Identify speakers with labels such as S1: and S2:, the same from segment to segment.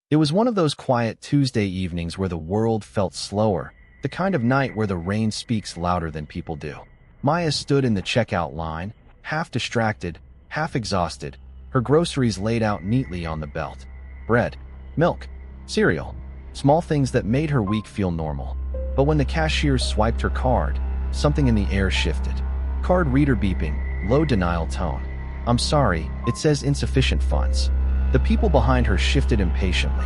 S1: It was one of those quiet Tuesday evenings where the world felt slower, the kind of night where the rain speaks louder than people do. Maya stood in the checkout line, half distracted, half exhausted, her groceries laid out neatly on the belt. Bread, milk, cereal, small things that made her week feel normal. But when the cashier swiped her card, something in the air shifted. Card reader beeping, low denial tone. "I'm sorry, it says insufficient funds." The people behind her shifted impatiently.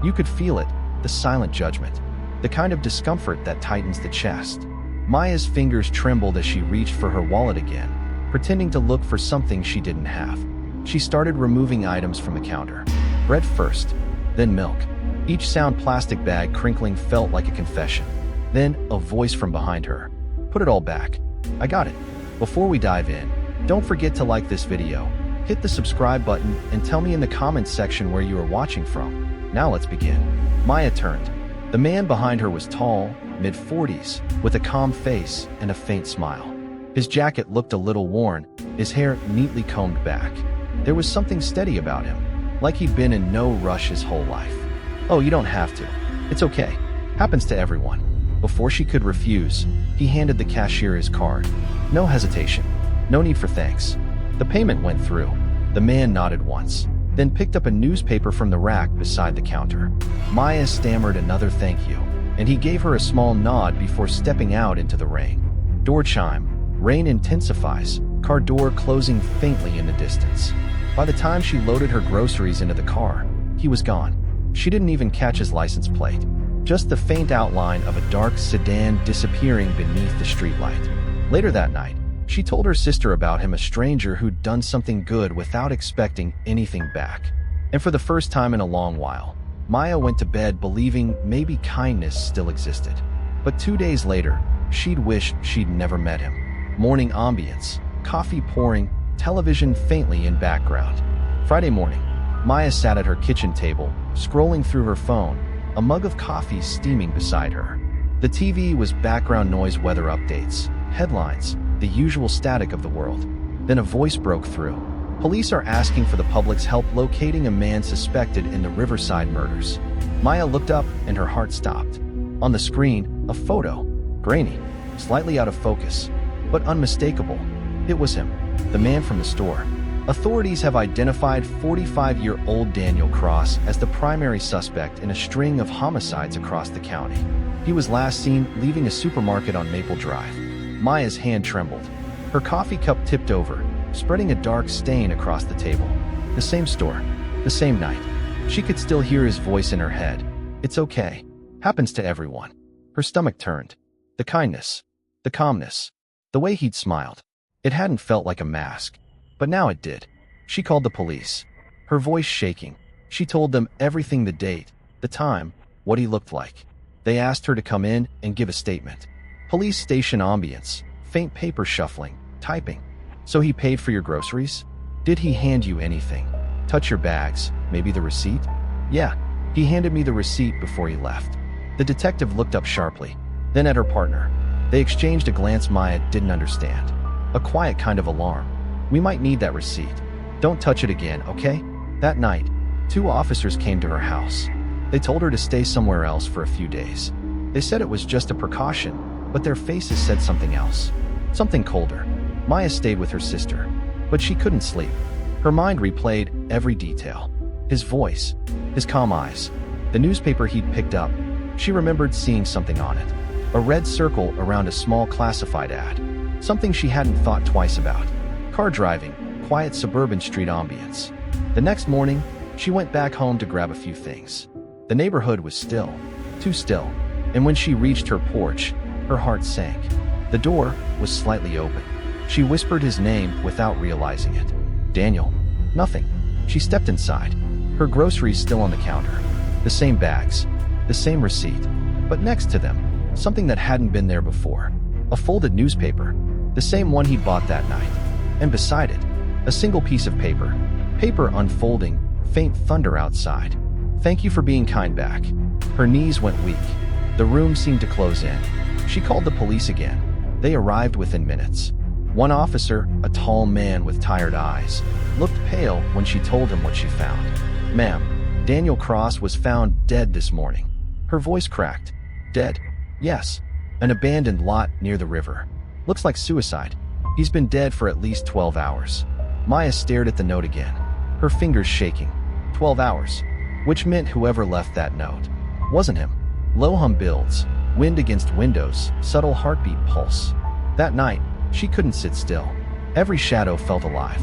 S1: You could feel it, the silent judgment, the kind of discomfort that tightens the chest. Maya's fingers trembled as she reached for her wallet again, pretending to look for something she didn't have. She started removing items from the counter. Bread first, then milk. Each sound plastic bag crinkling felt like a confession. Then, a voice from behind her. "Put it all back." "I got it." Before we dive in, don't forget to like this video, hit the subscribe button, and tell me in the comments section where you are watching from. Now let's begin. Maya turned. The man behind her was tall, mid-40s, with a calm face and a faint smile. His jacket looked a little worn, his hair neatly combed back. There was something steady about him, like he'd been in no rush his whole life. "Oh, you don't have to. It's okay. Happens to everyone." Before she could refuse, he handed the cashier his card. No hesitation. No need for thanks. The payment went through. The man nodded once, then picked up a newspaper from the rack beside the counter. Maya stammered another thank you, and he gave her a small nod before stepping out into the rain. Door chime. Rain intensifies, car door closing faintly in the distance. By the time she loaded her groceries into the car, he was gone. She didn't even catch his license plate, just the faint outline of a dark sedan disappearing beneath the streetlight. Later that night, she told her sister about him, a stranger who'd done something good without expecting anything back. And for the first time in a long while, Maya went to bed believing maybe kindness still existed. But 2 days later, she'd wished she'd never met him. Morning ambience, coffee pouring, television faintly in background. Friday morning, Maya sat at her kitchen table, scrolling through her phone, a mug of coffee steaming beside her. The TV was background noise, weather updates, headlines, the usual static of the world. Then a voice broke through. Police are asking for the public's help locating a man suspected in the Riverside murders. Maya looked up and her heart stopped. On the screen, a photo. Grainy, slightly out of focus, but unmistakable. It was him, the man from the store. Authorities have identified 45-year-old Daniel Cross as the primary suspect in a string of homicides across the county. He was last seen leaving a supermarket on Maple Drive. Maya's hand trembled. Her coffee cup tipped over, spreading a dark stain across the table. The same store, the same night. She could still hear his voice in her head. "It's okay. Happens to everyone." Her stomach turned. The kindness, the calmness, the way he'd smiled. It hadn't felt like a mask, but now it did. She called the police, her voice shaking. She told them everything, the date, the time, what he looked like. They asked her to come in and give a statement. Police station ambience, faint paper shuffling, typing. "So he paid for your groceries? Did he hand you anything? Touch your bags, maybe the receipt?" "Yeah, he handed me the receipt before he left." The detective looked up sharply, then at her partner. They exchanged a glance Maya didn't understand. A quiet kind of alarm. "We might need that receipt. Don't touch it again, okay?" That night, 2 officers came to her house. They told her to stay somewhere else for a few days. They said it was just a precaution, but their faces said something else. Something colder. Maya stayed with her sister, but she couldn't sleep. Her mind replayed every detail. His voice, his calm eyes, the newspaper he'd picked up. She remembered seeing something on it. A red circle around a small classified ad. Something she hadn't thought twice about. Car driving, quiet suburban street ambience. The next morning, she went back home to grab a few things. The neighborhood was still, too still, and when she reached her porch, her heart sank. The door was slightly open. She whispered his name without realizing it. "Daniel." Nothing. She stepped inside. Her groceries still on the counter. The same bags. The same receipt. But next to them, something that hadn't been there before. A folded newspaper. The same one he'd bought that night. And beside it, a single piece of paper. Paper unfolding, faint thunder outside. "Thank you for being kind back." Her knees went weak. The room seemed to close in. She called the police again. They arrived within minutes. One officer, a tall man with tired eyes, looked pale when she told him what she found. "Ma'am, Daniel Cross was found dead this morning. Her voice cracked. Dead? Yes. An abandoned lot near the river. Looks like suicide. He's been dead for at least 12 hours. Maya stared at the note again, her fingers shaking. 12 hours. Which meant whoever left that note wasn't him. Low hum builds, wind against windows, subtle heartbeat pulse. That night, she couldn't sit still. Every shadow felt alive.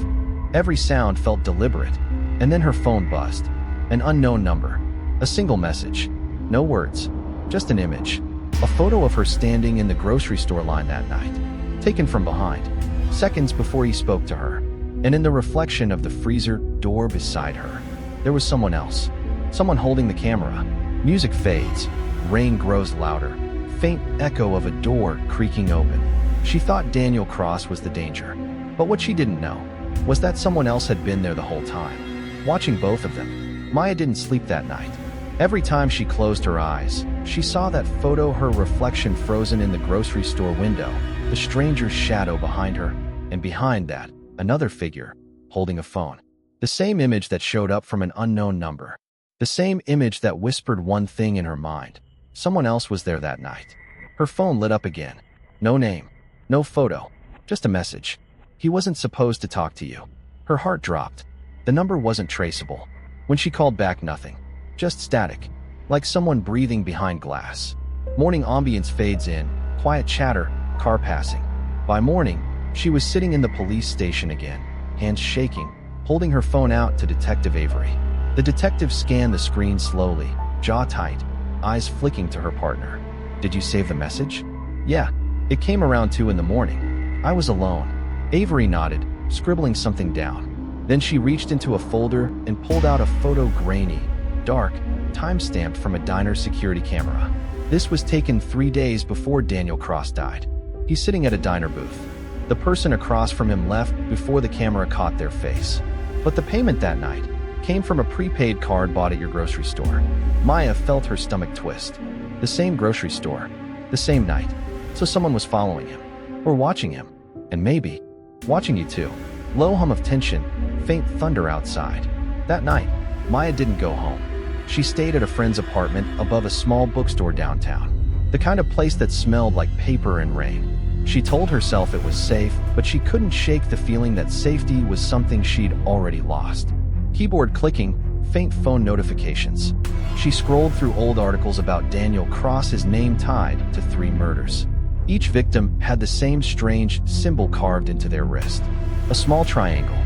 S1: Every sound felt deliberate. And then her phone buzzed. An unknown number. A single message. No words. Just an image. A photo of her standing in the grocery store line that night. Taken from behind. Seconds before he spoke to her. And in the reflection of the freezer door beside her, there was someone else. Someone holding the camera. Music fades. Rain grows louder. Faint echo of a door creaking open. She thought Daniel Cross was the danger. But what she didn't know was that someone else had been there the whole time, watching both of them. Maya didn't sleep that night. Every time she closed her eyes, she saw that photo, her reflection frozen in the grocery store window, the stranger's shadow behind her, and behind that, another figure, holding a phone. The same image that showed up from an unknown number. The same image that whispered one thing in her mind. Someone else was there that night. Her phone lit up again. No name. No photo. Just a message. He wasn't supposed to talk to you. Her heart dropped. The number wasn't traceable. When she called back, nothing. Just static. Like someone breathing behind glass. Morning ambience fades in. Quiet chatter. Car passing. By morning, she was sitting in the police station again. Hands shaking. Holding her phone out to Detective Avery. The detective scanned the screen slowly. Jaw tight. Eyes flicking to her partner. Did you save the message? Yeah. It came around 2 in the morning. I was alone. Avery nodded, scribbling something down. Then she reached into a folder and pulled out a photo, grainy, dark, time-stamped from a diner security camera. This was taken 3 days before Daniel Cross died. He's sitting at a diner booth. The person across from him left before the camera caught their face. But the payment that night came from a prepaid card bought at your grocery store. Maya felt her stomach twist. The same grocery store. The same night. So someone was following him. Or watching him. And maybe watching you too. Low hum of tension, faint thunder outside. That night, Maya didn't go home. She stayed at a friend's apartment above a small bookstore downtown. The kind of place that smelled like paper and rain. She told herself it was safe, but she couldn't shake the feeling that safety was something she'd already lost. Keyboard clicking, faint phone notifications. She scrolled through old articles about Daniel Cross's name tied to 3 murders. Each victim had the same strange symbol carved into their wrist. A small triangle.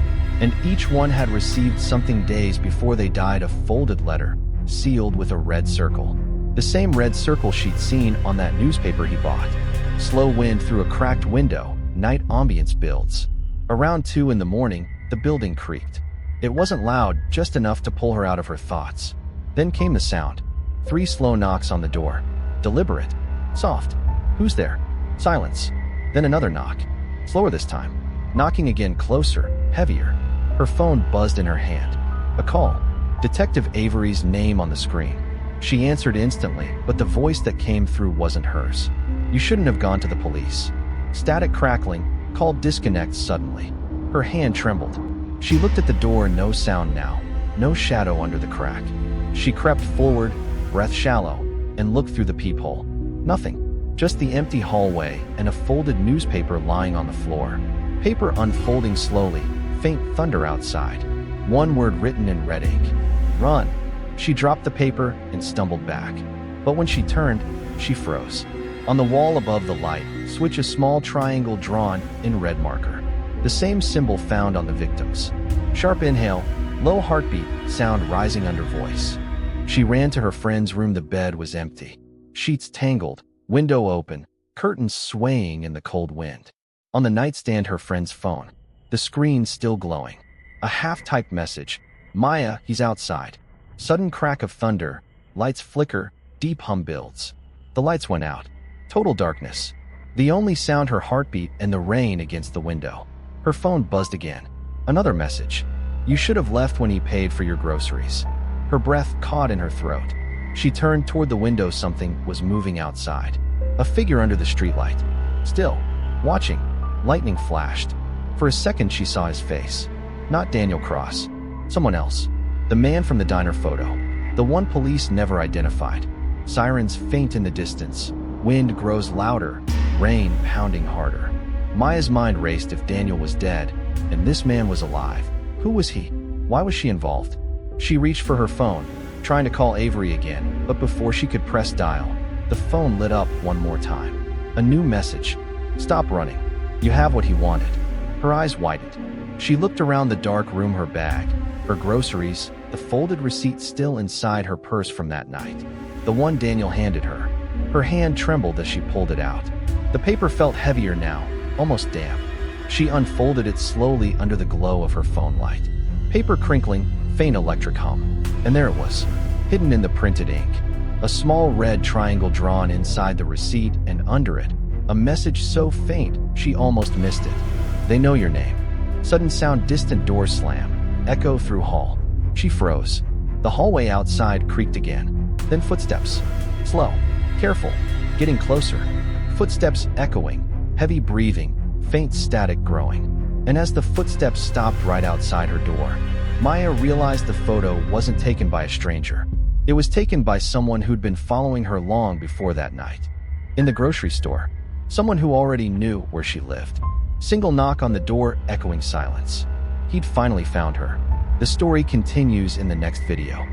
S1: And each one had received something days before they died, a folded letter, sealed with a red circle. The same red circle she'd seen on that newspaper he bought. Slow wind through a cracked window, night ambience builds. Around 2 in the morning, the building creaked. It wasn't loud, just enough to pull her out of her thoughts. Then came the sound. 3 slow knocks on the door. Deliberate. Soft. Who's there? Silence. Then another knock. Slower this time. Knocking again, closer, heavier. Her phone buzzed in her hand. A call. Detective Avery's name on the screen. She answered instantly, but the voice that came through wasn't hers. You shouldn't have gone to the police. Static crackling. Call disconnect suddenly. Her hand trembled. She looked at the door, no sound now. No shadow under the crack. She crept forward, breath shallow, and looked through the peephole. Nothing. Just the empty hallway and a folded newspaper lying on the floor. Paper unfolding slowly, faint thunder outside. One word written in red ink. Run. She dropped the paper and stumbled back. But when she turned, she froze. On the wall above the light, switch a small triangle drawn in red marker. The same symbol found on the victims. Sharp inhale, low heartbeat, sound rising under voice. She ran to her friend's room. The bed was empty. Sheets tangled, window open, curtains swaying in the cold wind. On the nightstand, her friend's phone. The screen still glowing. A half-typed message. Maya, he's outside. Sudden crack of thunder. Lights flicker, deep hum builds. The lights went out. Total darkness. The only sound, her heartbeat and the rain against the window. Her phone buzzed again. Another message. You should have left when he paid for your groceries. Her breath caught in her throat. She turned toward the window. Something was moving outside. A figure under the streetlight. Still. Watching. Lightning flashed. For a second she saw his face. Not Daniel Cross. Someone else. The man from the diner photo. The one police never identified. Sirens faint in the distance. Wind grows louder, rain pounding harder. Maya's mind raced. If Daniel was dead, and this man was alive, who was he? Why was she involved? She reached for her phone, trying to call Avery again, but before she could press dial, the phone lit up one more time. A new message. Stop running. You have what he wanted. Her eyes widened. She looked around the dark room, her bag, her groceries, the folded receipt still inside her purse from that night. The one Daniel handed her. Her hand trembled as she pulled it out. The paper felt heavier now, almost damp. She unfolded it slowly under the glow of her phone light. Paper crinkling, faint electric hum. And there it was, hidden in the printed ink. A small red triangle drawn inside the receipt, and under it, a message so faint she almost missed it. They know your name. Sudden sound, distant door slam, echo through hall. She froze. The hallway outside creaked again. Then footsteps. Slow, careful, getting closer. Footsteps echoing, heavy breathing, faint static growing. And as the footsteps stopped right outside her door, Maya realized the photo wasn't taken by a stranger. It was taken by someone who'd been following her long before that night. In the grocery store, someone who already knew where she lived. Single knock on the door, echoing silence. He'd finally found her. The story continues in the next video.